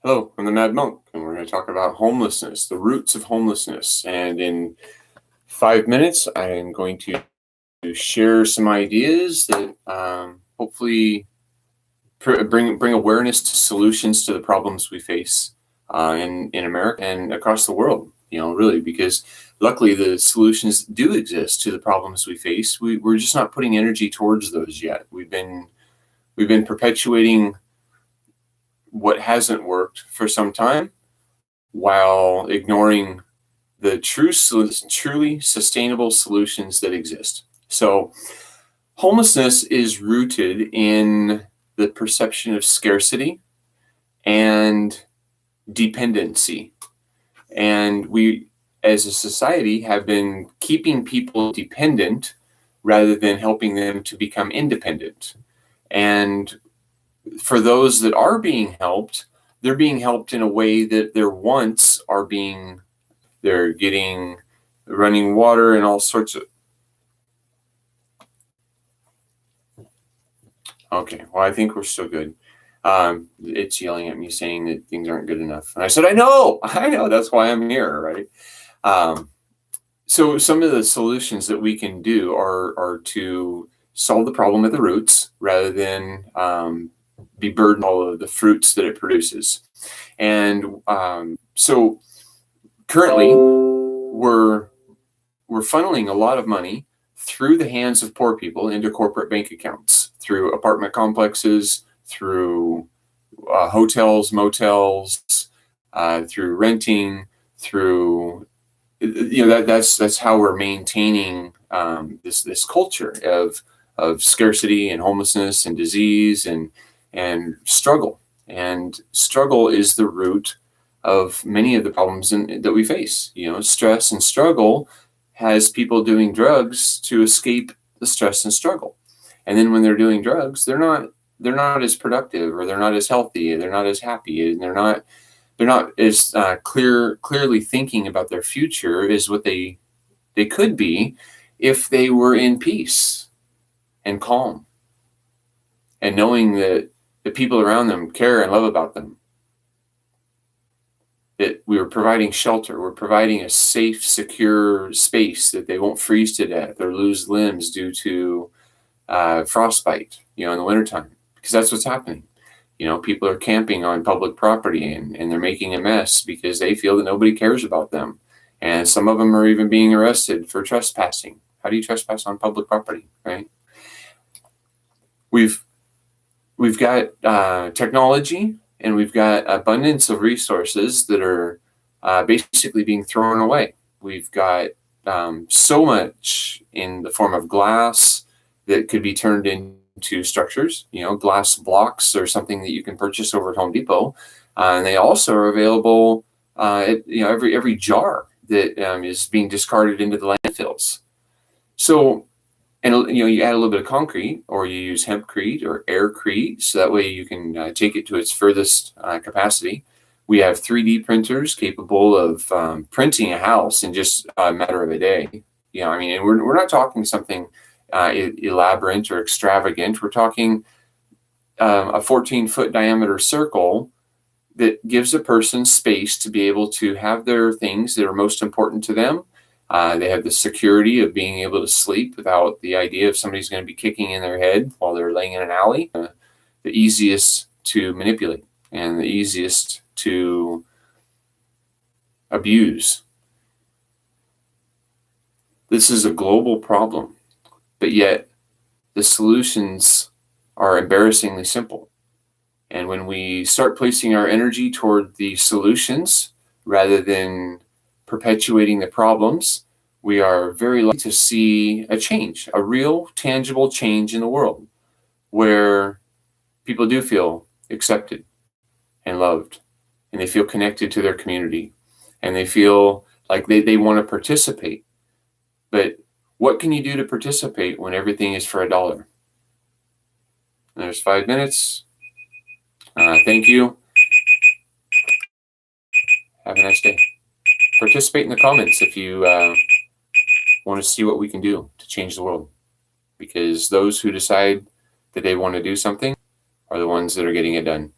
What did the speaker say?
Hello, I'm the Mad Monk, and we're going to talk about homelessness, the roots of homelessness. And in 5 minutes, I am going to share some ideas that hopefully bring awareness to solutions to the problems we face in America and across the world. Really, because luckily the solutions do exist to the problems we face. We're just not putting energy towards those yet. We've been perpetuating what hasn't worked for some time, while ignoring the truly sustainable solutions that exist. So homelessness is rooted in the perception of scarcity and dependency. And we, as a society, have been keeping people dependent rather than helping them to become independent. And for those that are being helped, they're being helped in a way that their wants are they're getting running water and all sorts of. Okay, well, I think we're still good. It's yelling at me saying that things aren't good enough. And I said, I know, that's why I'm here, right? So some of the solutions that we can do are to solve the problem at the roots rather than be burdened all of the fruits that it produces. And so currently we're funneling a lot of money through the hands of poor people into corporate bank accounts, through apartment complexes, through hotels, motels, through renting, through that's how we're maintaining this culture of scarcity and homelessness and disease and struggle. And struggle is the root of many of the problems that we face. Stress and struggle has people doing drugs to escape the stress and struggle. And then when they're doing drugs, they're not as productive, or they're not as healthy, they're not as happy, and they're not as clearly thinking about their future as what they could be if they were in peace and calm and knowing that the people around them care and love about them. That we were providing shelter, we're providing a safe, secure space that they won't freeze to death or lose limbs due to frostbite, in the wintertime, because that's what's happening. People are camping on public property and they're making a mess because they feel that nobody cares about them. And some of them are even being arrested for trespassing. How do you trespass on public property, right? We've got technology, and we've got abundance of resources that are basically being thrown away. We've got so much in the form of glass that could be turned into structures. Glass blocks are something that you can purchase over at Home Depot, and they also are available at every jar that is being discarded into the landfills. So, and you add a little bit of concrete, or you use hempcrete or aircrete, so that way you can take it to its furthest capacity. We have 3D printers capable of printing a house in just a matter of a day. And we're not talking something elaborate or extravagant. We're talking a 14-foot diameter circle that gives a person space to be able to have their things that are most important to them. They have the security of being able to sleep without the idea of somebody's going to be kicking in their head while they're laying in an alley. The easiest to manipulate and the easiest to abuse. This is a global problem, but yet the solutions are embarrassingly simple. And when we start placing our energy toward the solutions rather than perpetuating the problems, we are very likely to see a change, a real, tangible change in the world, where people do feel accepted and loved, and they feel connected to their community, and they feel like they want to participate. But what can you do to participate when everything is for $1? There's 5 minutes. Thank you. Have a nice day. Participate in the comments if you want to see what we can do to change the world, because those who decide that they want to do something are the ones that are getting it done.